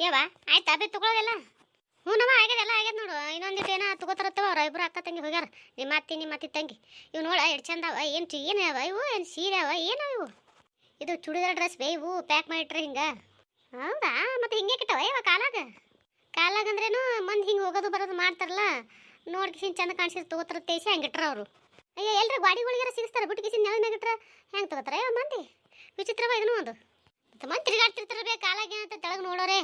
ಏವಾ ಆಯ್ತು ಅಭಿ ತಗೊಳ್ಳೋದೆಲ್ಲ. ಹ್ಞೂ ನವ ಆಗ್ಯದೆಲ್ಲ ಆಗ್ಯದ ನೋಡು. ಇನ್ನೊಂದಿಟ್ಟು ಏನೋ ತಗೋತಾರತ್ತವ ಅವ್ರ ಇಬ್ಬರು ಅಕ್ಕ ತಂಗಿ ಹೋಗ್ಯಾರ. ನಿಮ್ಮ ಅತ್ತಿ ತಂಗಿ ಇವು ನೋಡ ಎಷ್ಟು ಚಂದ ಅವ. ಏನು ಅವ ಇವು, ಏನು ಸೀರೆ ಅವ, ಏನವ ಇವು? ಇದು ಚೂಡಿದಾರ್ ಡ್ರೆಸ್ ಬೇ ಇವು ಪ್ಯಾಕ್ ಮಾಡಿಟ್ರೆ ಹಿಂಗೆ. ಹೌದಾ, ಮತ್ತೆ ಹಿಂಗೆ ಕಿಟ್ಟವ ಇವ ಕಾಲಾಗ ಅಂದ್ರೇನು ಮಂದಿ ಹಿಂಗೆ ಹೋಗೋದು ಬರೋದು ಮಾಡ್ತಾರಲ್ಲ, ನೋಡ್ಕಿಸಿನ್ ಚಂದ ಕಾಣಿಸಿದ್ ತಗೋತಾರ ತೇಸಿ ಹಂಗೆ ಇಟ್ರ ಅವರು. ಅಯ್ಯೋ ಎಲ್ರಿ ಗಾಡಿಗಳಿಗಾರ ಸಿಗಿಸ್ತಾರೆ, ಬಿಟ್ಟು ಕಿಸಿನ್ ನೆಲ ಮ್ಯಾಗ ಇಟ್ರ ಹೆಂಗೆ ತಗೋತಾರ ಇವ ಮಂದಿ? ವಿಚಿತ್ರವ ಇದನ್ನು ಒಂದು. ಮತ್ತೆ ಮಂದಿ ತಿರುಗಾಡ್ತಿರ್ತಾರೆ ಬೇ ಕಾಲಾಗ ಏನಂತ ತೆಳಗೆ ನೋಡೋರೆ.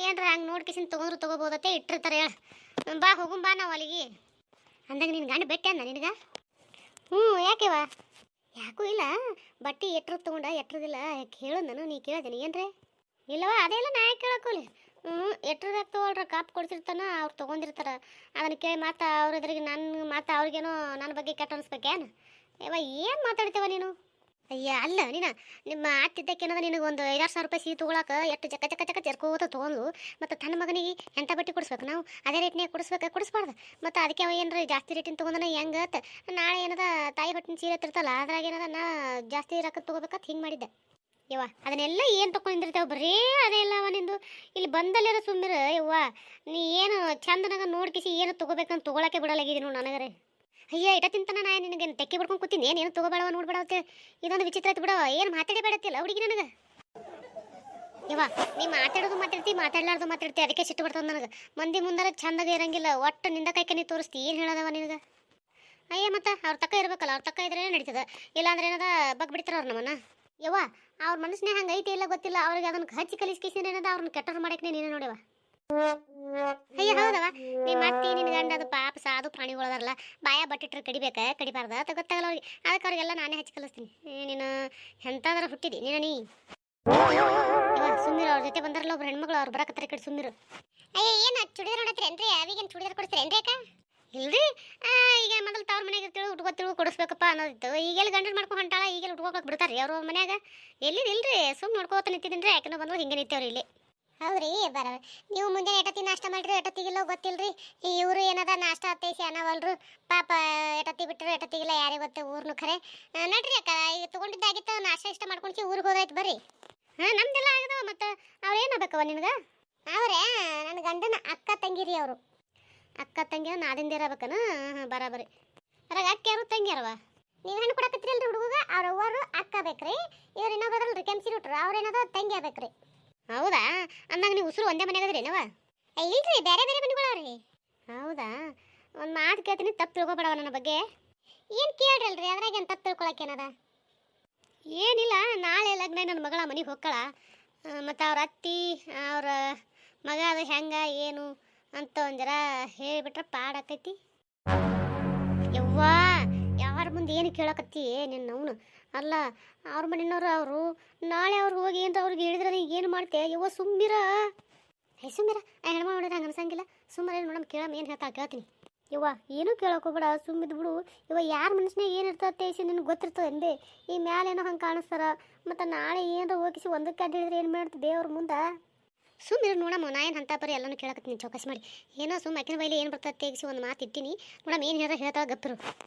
ಏನ್ರ ಹಂಗೆ ನೋಡ್ಕಿಸಿನ್ ತೊಗೊಂಡ್ರು ತೊಗೋಬೋದತ್ತೆ ಇಟ್ಟಿರ್ತಾರೆ. ಹೇಳ ಬಾ ಹೋಗುಂ ಬಾ ನಾವು ಅಲ್ಲಿಗೆ. ಅಂದಂಗೆ ನಿನ್ನ ಗಂಡ ಬೆಟ್ಟೆ ಅಂದ ನಿನಗ? ಹ್ಞೂ ಯಾಕೆವ? ಯಾಕೂ ಇಲ್ಲ, ಬಟ್ಟೆ ಎಟ್ರದ್ದು ತೊಗೊಂಡ ಎಟ್ರದಿಲ್ಲ ಕೇಳು ನಾನು. ನೀ ಕೇಳಿದೆನಿ ಏನ್ರಿ? ಇಲ್ಲವ ಅದೆಲ್ಲ ನಾ ಯಾಕೆ ಕೇಳಕ್ಕೋಲಿ. ಎಟ್ರದಾಗ ತೊಗೊಳ್ರ ಕಾಪ್ ಕೊಡ್ಸಿರ್ತಾನ, ಅವ್ರು ತೊಗೊಂಡಿರ್ತಾರ. ಅದನ್ನು ಕೇಳಿ ಮಾತಾ ಅವ್ರ ಎದುರಿಗೆ ನನ್ನ ಮಾತಾ ಅವ್ರಿಗೇನೋ ನನ್ನ ಬಗ್ಗೆ ಕೆಟ್ಟ ಅನ್ಸ್ಬೇಕೇನು? ಯವ್ವ ಏನು ಮಾತಾಡ್ತೇವ ನೀನು? ಅಯ್ಯ ಅಲ್ಲ ನೀನು ನಿಮ್ಮ ಅತ್ತಿದ್ದಕ್ಕೇನದ ನಿನಗೊಂದು 5,000 ರೂಪಾಯಿ ಸೀರೆ ತೊಗೊಳಕ ಎಷ್ಟು ಚಕ್ಕ ಜರ್ಕೋತ ತೊಗೊಂಡು ಮತ್ತು ತನ್ನ ಮಗನಿಗೆ ಎಂಥ ಬಟ್ಟೆ ಕೊಡಿಸ್ಬೇಕು ನಾವು? ಅದೇ ರೇಟ್ನಾಗ ಕೊಡಿಸ್ಬಾರ್ದು. ಮತ್ತು ಅದಕ್ಕೆ ಅವ ಏನಾರ ಜಾಸ್ತಿ ರೇಟಿನ ತೊಗೊಂಡನ ಹೆಂಗೆ ನಾಳೆ ಏನದ ತಾಯಿ ಹೊಟ್ಟಿನ ಸೀರೆ ತಿರ್ತಲ್ಲ ಅದ್ರಾಗ ಏನದ ನಾ ಜಾಸ್ತಿ ರೊಕ್ಕ ತೊಗೋಬೇಕಂತ ಹಿಂಗೆ ಮಾಡಿದ್ದೆ. ಯವ್ವ ಅದನ್ನೆಲ್ಲ ಏನು ತೊಗೊಂಡಿರ್ತೇವೆ ಬರೀ ಅದೇ ಎಲ್ಲ ಅವ ನಿಂದು. ಇಲ್ಲಿ ಬಂದಲ್ಲಿರೋ ಸುಮ್ಮಿರ ಯವ್ವ. ನೀ ಏನು ಚಂದನಾಗ ನೋಡ್ಕಿಸಿ ಏನು ತೊಗೋಬೇಕಂತ ತೊಗೊಳಕ್ಕೆ ಬಿಡಲಾಗಿದ್ದೀನಿ ನೋಡು ನನಗರೆ. ಅಯ್ಯ ಇಟ ತಿಂತಾನ ನಾ ನಿನಗೇನು ತೆಕ್ಕಿ ಬಿಡ್ಕೊಂಡು ಕೂತೀನಿ. ಏನು ತೊಗೋಬೇಡವ ನೋಡ್ಬೇಡ ಅಂತೇಳಿ ಇದೊಂದು ವಿಚಿತ್ರ ಆಯ್ತು ಬಿಡವ. ಏನು ಮಾತಾಡಬೇಡತ್ತಿಲ್ಲ ಹುಡುಗಿ ನನಗೆ. ಯವ್ವ ನೀ ಮಾತಾಡ್ಲಾರ್ದು ಮಾತಾಡ್ತಿ ಅದಕ್ಕೆ ಸಿಟ್ಟು ಬರ್ತದೆ ನನಗೆ. ಮಂದಿ ಮುಂದಾರ ಚಂದಾಗ ಇರಂಗಿಲ್ಲ, ಒಟ್ಟು ನಿಂದ ಕೈಕೆ ನೀ ತೋರಿಸ್ತಿ. ಏನು ಹೇಳೋದವ ನಿನಗೆ? ಅಯ್ಯ ಮತ್ತೆ ಅವ್ರ ತಕ್ಕ ಇರ್ಬೇಕಲ್ಲ, ಅವ್ರ ತಕ್ಕ ಇದ್ರೆ ನಡೀತದೆ. ಇಲ್ಲಾಂದ್ರೆ ಏನದ ಬಗ್ ಬಿಡ್ತಾರ ಅವ್ರು ನಮ್ಮನ್ನ. ಯವ್ವ ಅವ್ರ ಮನಸ್ಸಿನ ಹಂಗೆ ಐತಿ ಇಲ್ಲ ಗೊತ್ತಿಲ್ಲ, ಅವ್ರಿಗೆ ಅದನ್ನು ಹಚ್ಚಿ ಕಲಿಸ್ಕಿಸಿದ್ರೆ ಏನದ ಅವ್ರನ್ನ ಕೆಟ್ಟವ್ರು ಮಾಡಕ್ಕೆ ನೀನು ನೋಡ್ಯವ. ಅಯ್ಯ ಹೌದವ, ನಿಮ್ಮ ಅತ್ತಿ ನಿನ್ನ ಗಂಡ ಅದು ಪಾಪ ಸಾಧು ಪ್ರಾಣಿಗಳದಾರಲ್ಲ, ಬಾಯ ಬಟ್ಟಿಟ್ರೆ ಕಡಿಬಾರ್ದ ಅಂತ ಗೊತ್ತಾಗಲ್ಲ ಅವ್ರಿಗೆ. ಅದಕ್ಕೆ ಅವ್ರಿಗೆಲ್ಲ ನಾನೇ ಹಚ್ಚಿ ಕಲಿಸ್ತೀನಿ. ನೀನು ಎಂತಾದ್ರ ಹುಟ್ಟಿದಿ ನೀನು ಸುಮ್ಮಿರು. ಅವ್ರ ಜೊತೆ ಬಂದಾರಲ್ಲ ಒಬ್ರು ಹೆಣ್ಮಗಳು, ಅವ್ರು ಬರಕತ್ತಾರೆ ಕಡೆ ಸುಮ್ಮಿರು. ಅಯ್ಯ ಏನು ಚುಡಿದಾರ್ ನೋಡತ್ತೀರೇನ್ರಿ? ಅವಿಗೇನು ಚುಡಿದಾರ್ ಕೊಡಿಸ್ತೀರೇನ್ರಿ ಅಕ್ಕ? ಇಲ್ರಿ ಈಗ ಮೊದಲು ತವ್ರ ಮನೆಗೆ ಇರ್ತೀವಿ ಉಟ್ಕೋತಿರು ಕೊಡಿಸ್ಬೇಕಪ್ಪ ಅನ್ನೋದಿತ್ತು. ಈಗೆಲ್ಲ ಗಂಡನ ಮಾಡ್ಕೊಂಡು ಹೊಂಟಾಳ, ಈಗೆಲ್ಲ ಉಟ್ಕೋಕ್ ಬಿಡ್ತಾರೆ ರೀ ಅವ್ರ ಮನ್ಯಾಗ. ಇಲ್ರಿ ಸುಮ್ಮನೆ ನೋಡ್ಕೋತ ನಿಂತಿದ್ದೀನಿ. ಯಾಕೆನೋ ಬಂದ್ರು ಹಿಂಗೆ ನಿಂತೇವ್ರಿ ಇಲ್ಲಿ. ಹೌದ್ರಿ ಬರ ನೀವು ಮುಂಜಾನೆ ಎಟತ್ತಿ ನಾಷ್ಟ ಮಾಡಿರಿ, ಎಟತ್ತಿಗಿಲ್ಲೋ ಗೊತ್ತಿಲ್ರಿ. ಇವರು ಏನದ ನಾಷ್ಟ ಹತ್ತೈಸಿ ಅನ್ನವಲ್ರು ಪಾಪ. ಎಟತ್ತಿ ಬಿಟ್ಟರು ಎಟತ್ತಿಗಿಲ್ಲ ಯಾರಿಗೆ ಗೊತ್ತು ಊರ್ನು ಖರೆ. ನಡ್ರಿ ಅಕ್ಕ ಈಗ ತೊಗೊಂಡಿದ್ದಾಗಿತ್ತು, ನಾಷ್ಟ ಇಷ್ಟ ಮಾಡ್ಕೊಂಡ್ಸಿ ಊರಿಗೆ ಹೋದಾಯ್ತು ಬರ್ರಿ. ನಮ್ದೆಲ್ಲ ಆಗದವ. ಮತ್ತು ಅವ್ರು ಏನಾಗಬೇಕವ ನಿನಗೆ? ಅವ್ರೇ ನನ್ನ ಗಂಡನ ಅಕ್ಕ ತಂಗಿರಿ. ಅವರು ಅಕ್ಕ ತಂಗಿ ನಾದಿಂದಿರಬೇಕನ? ಬರಾಬರಿ. ಅರಾಗ ಅಕ್ಕ ಯಾರು ತಂಗಿ ಯಾರವ? ನೀವು ಹೆಣ್ಣು ಕೊಡಕತ್ತೀರಲ್ರಿ ಹುಡುಗ, ಅವ್ರವ್ವರು ಅಕ್ಕ ಬೇಕ್ರಿ. ಇವ್ರು ಇನ್ನೊಬ್ಬರಲ್ರಿ ಕೆಂಪ್ಸಿ ಬಿಟ್ರು, ಅವ್ರೇನದ ತಂಗಿ ಆಗ್ಬೇಕ್ರಿ. ಹೌದಾ, ಅಂದಂಗ ನೀವು ಉಸಿರು ಒಂದೇ ಮನೆಯಾಗದ್ರಿ ಏನವ? ಇಲ್ರಿ ಬೇರೆ ಮನೆಗಳವ್ರಿ. ಹೌದಾ, ಒಂದು ಮಾತು ಕೇಳ್ತೀನಿ, ತಪ್ಪು ತಿಳ್ಕೊಬೇಡವ ನನ್ನ ಬಗ್ಗೆ. ಏನು ಕೇಳ್ರಲ್ರಿ ಅದ್ರಾಗ ಏನು ತಪ್ಪು ತಿಳ್ಕೊಳಕ್ಕೇನದ? ಏನಿಲ್ಲ, ನಾಳೆ ಲಗ್ನ ನನ್ನ ಮಗಳ ಮನೆಗೆ ಹೋಗ್ಕಳ. ಮತ್ತು ಅವ್ರ ಅತ್ತಿ ಅವ್ರ ಮಗ ಅದು ಹೆಂಗ ಏನು ಅಂತ ಒಂದು ಜರ ಹೇಳಿಬಿಟ್ರೆ ಪಾಡಾಕೈತಿ. ಯವ್ವಾ ಯಾರ ಮುಂದೆ ಏನು ಕೇಳಕತ್ತಿ ನಿನ್ನ ಅವನು? ಅಲ್ಲ ಅವ್ರ ಮನೆಯವ್ರು ಅವರು ನಾಳೆ ಅವ್ರು ಹೋಗಿ ಏನ್ರ ಅವ್ರಿಗೆ ಹೇಳಿದ್ರೆ ನೀ ಏನು ಮಾಡ್ತೆ? ಯವ್ವ ಸುಮ್ಮಿರ. ಸುಮ್ಮಿರ ಹೆಣ್ಮ ನೋಡಿದ್ರೆ ಹಂಗೆ ಅನ್ಸಂಗಿಲ್ಲ. ಸುಮ್ಮನೆ ನೋಡಮ್ ಕೇಳಮ್ಮ ಏನು ಹೇಳ್ತಾ ಕೇಳ್ತೀನಿ. ಯವ್ವ ಏನೂ ಕೇಳೋಕೋಬೇಡ, ಸುಮ್ಮಿದ್ ಬಿಡು. ಯವ್ವ ಯಾರ ಮನುಷ್ಯನಾಗ ಏನು ಇರ್ತದೆ ತೇಸಿ ನಿನ್ಗೆ ಗೊತ್ತಿರ್ತದೆ ಅಂದೆ. ಈ ಮ್ಯಾಲೇನೋ ಹಂಗೆ ಕಾಣಿಸ್ತಾರ, ಮತ್ತು ನಾಳೆ ಏನಾರ ಹೋಗಿಸಿ ಒಂದಕ್ಕೆ ಅಡ್ಡಿ ಹೇಳಿದ್ರೆ ಏನು ಮಾಡ್ತು ದೇವ್ರ ಮುಂದೆ? ಸುಮ್ಮಿರು ನೋಡಮ್ಮ, ನಾ ಏನು ಅಂತ ಬರೀ ಎಲ್ಲನೂ ಕೇಳಕತ್ತೀನಿ ಚೌಕಾಸಿ ಮಾಡಿ. ಏನೋ ಸುಮ್ಮ ಅಕ್ಕಿನ ಬೈಲಿ ಏನು ಬರ್ತದೆ ತೆಗಿಸಿ ಒಂದು ಮಾತು ಇಟ್ಟಿನಿ. ನೋಡಮ್ಮ ಏನು ಹೇಳ್ತಾ ಗಪ್ಪರು.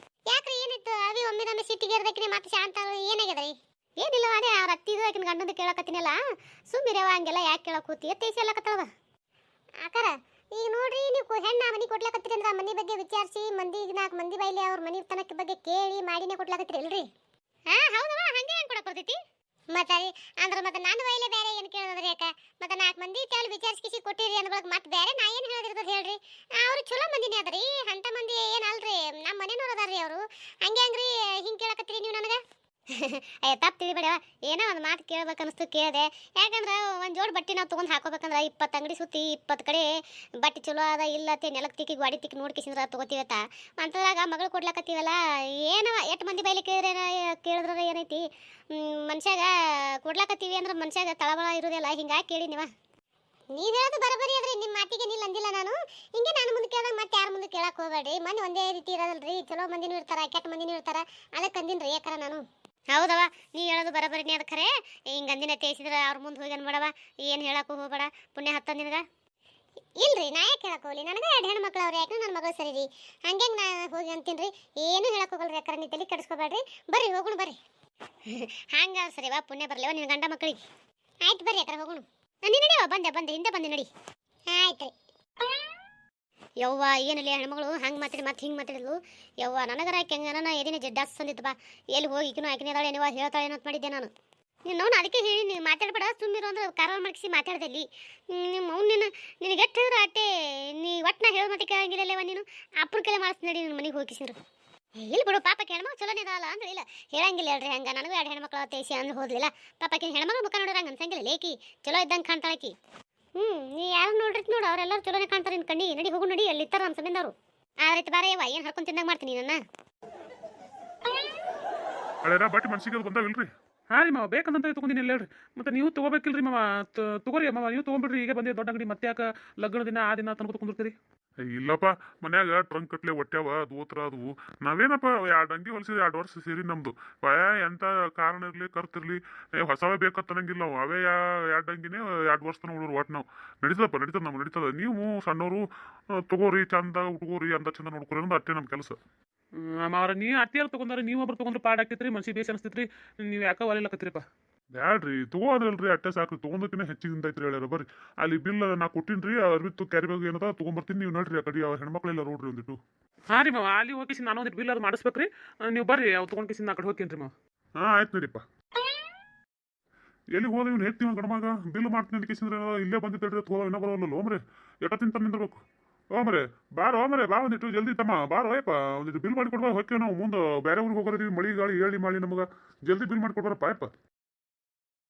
ಯಾಕ್ರಿ ಏನಿತ್ತು? ಅವಿ ಒಮ್ಮೆ ಸಿಟ್ಟಿಗೆ ಇರ್ದಕ್ಕಿನಿ ಮತ್ತೆ ಶಾಂತ ಏನಾಗ್ಯದ್ರಿ? ಏನಿಲ್ಲ ಅದೇ ಅವ್ರ ಅತ್ತಿದು ಆಕಿನ ಗಂಡಂದು ಕೇಳಕತ್ತೀನಲ್ಲ. ಸುಮ್ಮಿರವ ಹಂಗೆಲ್ಲ ಯಾಕೆ ಕೇಳಕ್ಕೆ ಹೋತಿ? ತೇಸಿ ಎಲ್ಲ ಕತ್ತಳವ ಆಕಾರ. ಈಗ ನೋಡ್ರಿ ನೀವು ಹೆಣ್ಣ ಮನೆ ಕೊಡ್ಲಾಕತ್ತೀರಿ ಅಂದ್ರೆ ಆ ಮನೆ ಬಗ್ಗೆ ವಿಚಾರಿಸಿ ಮಂದಿಗೆ 4 ಮಂದಿ ಬೈಲಿ ಅವ್ರ ಮನೆ ತನಕ ಬಗ್ಗೆ ಕೇಳಿ ಮಾಡಿನೇ ಕೊಡ್ಲಾಕತ್ತೀರಿ ಅಲ್ರಿ? ಹೌದವ, ಹಂಗೆ ಹೆಂಗೆ ಕೊಡಕ್ಕೆ ಬರ್ತೈತಿ? ಮತ್ತೆ ಅಂದ್ರೆ ಮತ್ತೆ ನಾನು ಬೈಲೆ ಬೇರೆ ಏನು ಕೇಳೋದ್ರಿ ಯಾಕೆ? ಮತ್ತೆ 4 ಮಂದಿ ಕೇಳಿ ವಿಚಾರಿಸಿ ಕೊಟ್ಟಿರಿ ಅಂದ್ಬಳಕ್ ಮತ್ತೆ ಬೇರೆ ನಾ ಏನು ಹೇಳಿರ್ತದೆ ಹೇಳ್ರಿ? ಅವ್ರು ಚಲೋ ಮಂದಿನೇ ಅದ್ರಿ, ಅಂಥ ಮಂದಿ ಏನಲ್ರಿ, ನಮ್ಮ ಮನೆಯವ್ರು ಅದಾರ್ರಿ ಅವರು. ಹಂಗೆ ಹಂಗ್ರಿ ಹಿಂಗೆ ಕೇಳಕತ್ತೀರಿ ನೀವು ನನಗೆ? ಅಯ್ಯ ತಪ್ಪು ತಿಳಿಬೇಡವ, ಏನೋ ಒಂದು ಮಾತು ಕೇಳ್ಬೇಕನ್ನಿಸ್ತು ಕೇಳಿದೆ. ಯಾಕಂದ್ರೆ ಒಂದು ಜೋಡಿ ಬಟ್ಟೆ ನಾವು ತೊಗೊಂಡು ಹಾಕೋಬೇಕಂದ್ರೆ 20 ಅಂಗಡಿ ಸುತ್ತಿ 20 ಕಡೆ ಬಟ್ಟೆ ಚಲೋ ಅದ ಇಲ್ಲತ್ತೆ ನೆಲಕ್ಕೆ ತಿಕ್ಕಿ ಗಾಡಿ ತಿಕ್ಕಿ ನೋಡ್ಕಿಸಿದ್ರೆ ತೊಗೋತೀವತ್ತ. ಅಂಥದ್ರಾಗ ಮಗಳು ಕೊಡ್ಲಕತ್ತೀವಲ್ಲ, ಏನವ ಎಷ್ಟು ಮಂದಿ ಬೈಲಿ ಕೇಳಿದ್ರೆ ಏನೈತಿ? ಮನುಷ್ಯಾಗ ಕೊಡ್ಲಾಕತ್ತೀವಿ ಅಂದ್ರೆ ಮನುಷ್ಯಾಗ ತಳಬಳ ಇರೋದಿಲ್ಲ. ಹಿಂಗಾಗಿ ಕೇಳಿ ನೀವು ಹೇಳೋದು ಬರಬರಿ ಅದ್ರಿ. ನಿಮ್ಮ ಮಾತಿಗೆ ನಿಲ್ಲ ಅಂದಿಲ್ಲ ನಾನು. ಹಿಂಗೆ ನಾನು ಮುಂದೆ ಕೇಳಿದಾಗ ಮತ್ತೆ ಯಾರ ಮುಂದೆ ಕೇಳಕ್ಕೆ ಹೋಗಬೇಡ್ರಿ. ಮಂದಿ ಒಂದೇ ರೀತಿ ಇರೋದಲ್ರಿ, ಚಲೋ ಮಂದಿನೂ ಇರ್ತಾರೆ ಕೆಟ್ಟ ಮಂದಿನೂ ಇರ್ತಾರೆ. ಅದಕ್ಕೆ ಅಂದಿನ್ರಿ ಯಾಕಾರ ನಾನು. ಹೌದವ, ನೀ ಹೇಳೋದು ಬರಬರಿನೇ ಅದ ಖರೆ. ಹಿಂಗೆ ಅಂದಿನ ತೇಸಿದ್ರೆ ಅವ್ರ ಮುಂದೆ ಹೋಗಿ ಅನ್ಬೇಡವ, ಏನು ಹೇಳಕ್ಕೂ ಹೋಗ್ಬೇಡ, ಪುಣ್ಯ ಹತ್ತ ನಿನಗೆ. ಇಲ್ರಿ ನಾ ಯಾಕೆ ಹೇಳಕ್ಕೆ ಹೋಗ್ಲಿ? ನನಗೆ 2 ಹೆಣ್ಣು ಮಕ್ಳು ಅವ್ರು, ಯಾಕೆ ನನ್ನ ಮಗಳು ಸರಿ ರೀ. ಹಂಗೆ ನಾ ಹೋಗಿ ಅಂತೀನಿ ರೀ. ಏನು ಹೇಳಕ್ಕೆ ಹೋಗಲ್ರಿ ಯಾಕಾರ, ನೀ ತಲೆ ಕೆಡಿಸ್ಕೋಬೇಡ್ರಿ. ಬರ್ರಿ ಹೋಗೋಣ ಬರ್ರಿ. ಹಂಗೆ ಸರಿವಾ, ಪುಣ್ಯ ಬರಲಿವ ನಿನ್ನ ಗಂಡ ಮಕ್ಕಳಿಗೆ. ಆಯ್ತು ಬರ್ರಿ ಯಾಕಾರ ಹೋಗೋಣ. ನೀ ನಡಿಯೋ ಬಂದೆ ಹಿಂದೆ ಬಂದೆ ನಡಿ ಆಯ್ತು ಯವ್ವ ಏನಲ್ಲಿ ಹೆಣ್ಮಗಳು ಹಂಗೆ ಮಾತಾಡಿ ಮತ್ತೆ ಹಿಂಗೆ ಮಾತಾಡಿದ್ಲು ಯವ್ವ ನನಗರ ಆಕೆ ಹೆಂಗೆ ನನ್ನ ಎದಿನ ಜಡ್ಡಾಸ್ ಅಂದಿತ್ತು ಬಾ ಎಲ್ಲಿ ಹೋಗಿ ಈಗಿನೂ ಆಕಿನ ಅದಾಳೆ ನೀವು ಹೇಳ್ತಾಳೆ ಏನಂತ ಮಾಡಿದ್ದೆ ನಾನು ನೀನು ಅದಕ್ಕೆ ಹೇಳಿ ನೀವು ಮಾತಾಡ್ಬೇಡ ಸುಮ್ಮಿರು ಅಂದ್ರೆ ಕಾರವಾರ ಮಾಡಿಸಿ ಮಾತಾಡ್ದಲ್ಲಿ ನಿಮ್ಮ ಅವ್ನು ನಿನಗೆ ಎಷ್ಟು ಹೇಳಿದ್ರು ಅಟ್ಟೆ ನೀ ಒಟ್ಟು ನಾ ಹೇಳೋ ಮತ್ತೆ ಕೇಳಂಗಿಲ್ಲವ ನೀನು ಅಪ್ಪನ ಕೆಲ ಮಾಡಿಸ್ ನಡಿ ನಿನ್ನ ಮನೆಗೆ ಹೋಗಿಸಿದ್ರು ಇಲ್ಲಿ ಬಿಡು ಪಾಪಕ್ಕೆ ಹೆಣ್ಮಕ್ಳು ಚಲೋನೇ ಅಲ್ಲ ಅಂದ್ರೆ ಇಲ್ಲ ಹೇಳಂಗಿಲ್ಲ ಹೇಳ್ರಿ ಹಂಗೆ ನನಗೂ ಎರಡು ಹೆಣ್ಮಕ್ಳು ತೇಸಿ ಅಂದ್ರೆ ಹೋದ್ಲಿಲ್ಲ ಪಾಪಕ್ಕೆ ಹೆಣ್ಮಕ್ಳು ಮುಖ ನೋಡಿದ್ರೆ ಹಂಗೆ ಅನ್ಸಂಗಿಲ್ಲ ಲೇಕಿ ಚಲೋ ಇದ್ದಂಗೆ ಕಾಣ್ತಾಳಕಿ ನೀ ಯಾರು ನೋಡ್ರಿ ನೋಡು ಅವರೆಲ್ಲರೂ ಚಲೋನೇ ಕಾಣ್ತಾರೆ ನಿನ್ನ ಕಣ್ಣಿ ನಡಿ ಹೋಗು ನಡಿ ಅಲ್ಲಿ ಇರ್ತಾರೆ ನಮ್ಮ ಸಂಬಂಧವ್ರು ಆ ರೀತಿ ಬಾರ ಯವ್ವ ಏನು ಹರ್ಕೊಂಡು ತಿಂದಂಗೆ ಮಾಡ್ತೀನಿ ನನ್ನ ಹಳೆರ ಬಟ್ ಮನ್ಸಿಗೆ ಅದು ಬಂದಾವಿಲ್ರಿ ಹಾಂ ರೀ ಮಾವ ಬೇಕಂತ ತೊಗೊಂಡಿನಿ ಹೇಳ್ರಿ ಮತ್ತೆ ನೀವು ತೊಗೋಬೇಕಿಲ್ರಿ ಮಾವ ತಗೋರಿ ಮಾವ ನೀವು ತೊಗೊಂಬಿಡ್ರಿ ಈಗ ಬಂದಿ ದೊಡ್ಡ ಅಂಗಡಿ ಮತ್ತೆ ಯಾಕೆ ಲಗ್ನ ದಿನ ಆ ದಿನ ತನಕ ಕುಂದಿರ್ತೀರಿ ಇಲ್ಲಪ್ಪ ಮನ್ಯಾಗ ಟ್ರಂಕ್ ಕಟ್ಲೆ ಒಟ್ಟ್ಯಾವ ದೋತ್ರ ಅದು ನಾವೇನಪ್ಪ 2 ಅಂಗಿ ಹೊಲಿಸಿದ 2 ವರ್ಷ ಸೇರಿ ನಮ್ದು ಎಂತ ಕಾರಣ ಇರ್ಲಿ ಕರ್ತಿರ್ಲಿ ಹೊಸವೇ ಬೇಕಂತನಂಗಿಲ್ಲ ನಾವು ಅವೇ 2 ಅಂಗಿನೇ 2 ವರ್ಷ ತನಕ ಹುಡುಗರು ಒಟ್ಟು ನಾವು ನಡೀತದ ನಮ್ಗೆ ನಡೀತದ ನೀವು ಸಣ್ಣವರು ತಗೋರಿ ಚಂದ ಹುಡುಗೋರಿ ಅಂತ ಚಂದ ನೋಡ್ಕೊರಿ ಅನ್ನೋದು ಅಷ್ಟೇ ನಮ್ಮ ಕೆಲಸ ಮಾವ್ರ ನೀವು ಅತ್ತಿಯಾರು ತೊಗೊಂಡ್ರೆ ನೀವು ಒಬ್ರು ತೊಗೊಂಡ್ರೆ ಪಾಡ್ ಆಗ್ತೈತ್ರಿ ಮನ್ಸಿಗೆ ಬೇಸ್ ಅನಿಸ್ತೈತ್ರಿ ನೀವು ಯಾಕೆ ಒಲಿಲಕತ್ತೀರಪ್ಪ ಬ್ಯಾಡ್ರಿ ತಗೋದ್ರಲ್ರಿ ಅಟ್ಟೆ ಸಾಕು ತೊಗೊಂಡಕ್ಕಿಂತ ಹೆಚ್ಚಿಗಿಂತ ಐತ್ರಿ ಹೇಳ್ಯಾರ ಬರ್ರಿ ಅಲ್ಲಿ ಬಿಲ್ ನಾ ಕೊಟ್ಟಿನ್ರಿ ಅರ್ಬಿತ್ತು ಕ್ಯಾರಿ ಬ್ಯಾಗ್ ಏನದ ತೊಗೊಂಬರ್ತೀನಿ ನೀವು ನೋಡ್ರಿ ಆ ಕಡೆ ಅವ್ರ ಹೆಣ್ಮಕ್ಳೆಲ್ಲ ನೋಡ್ರಿ ಒಂದಿಟ್ಟು ಹಾಂ ರೀ ಮಾವ ಅಲ್ಲಿ ಹೋಗಿಸಿ ನಾನು ಒಂದಿಟ್ಟು ಬಿಲ್ ಅದು ಮಾಡಿಸ್ಬೇಕ್ರಿ ನೀವು ಬರ್ರಿ ಅವು ತೊಗೊಂಡು ನಾ ಕಡೆ ಹೋಗ್ತೀನಿ ರೀ ಮಾವ ಆಯ್ತು ನಡಿಪ್ಪ ಎಲ್ಲಿ ಹೋದ ಇವ್ನು ಹೇಳ್ತೀವಿ ಗಣಮಾಗ ಬಿಲ್ ಮಾಡ್ತೀನಿ ಅಂತ ಕೇಸಿದ್ರೆ ಇಲ್ಲೇ ಬಂದಿದ್ದಲ್ರಿ ಹೋದ ಇನ್ನೂ ಬರೋಲ್ಲ ಓಮ್ರೆ ಎಟ ತಿಂತ ನಿಂದಿರ್ಬೇಕು ಓಮ್ರೆ ಬಾರೋ ಬಾ ಒಂದಿಟ್ಟು ಜಲ್ದಿ ತಮ್ಮ ಬಾರೋ ಯಪ್ಪ ಒಂದಿಟ್ಟು ಬಿಲ್ ಮಾಡಿ ಕೊಡ್ಬಾರ ಹೋಗ್ತೇವೆ ನಾವು ಮುಂದೆ ಬೇರೆ ಊರಿಗೆ ಹೋಗೋದ್ರಿ ಮಳಿ ಗಾಳಿ ಹೇಳಿ ಮಾಡಿ ನಮಗೆ ಜಲ್ದಿ ಬಿಲ್ ಮಾಡಿ ಕೊಡ್ಬಾರಪ್ಪ ಯಪ್ಪ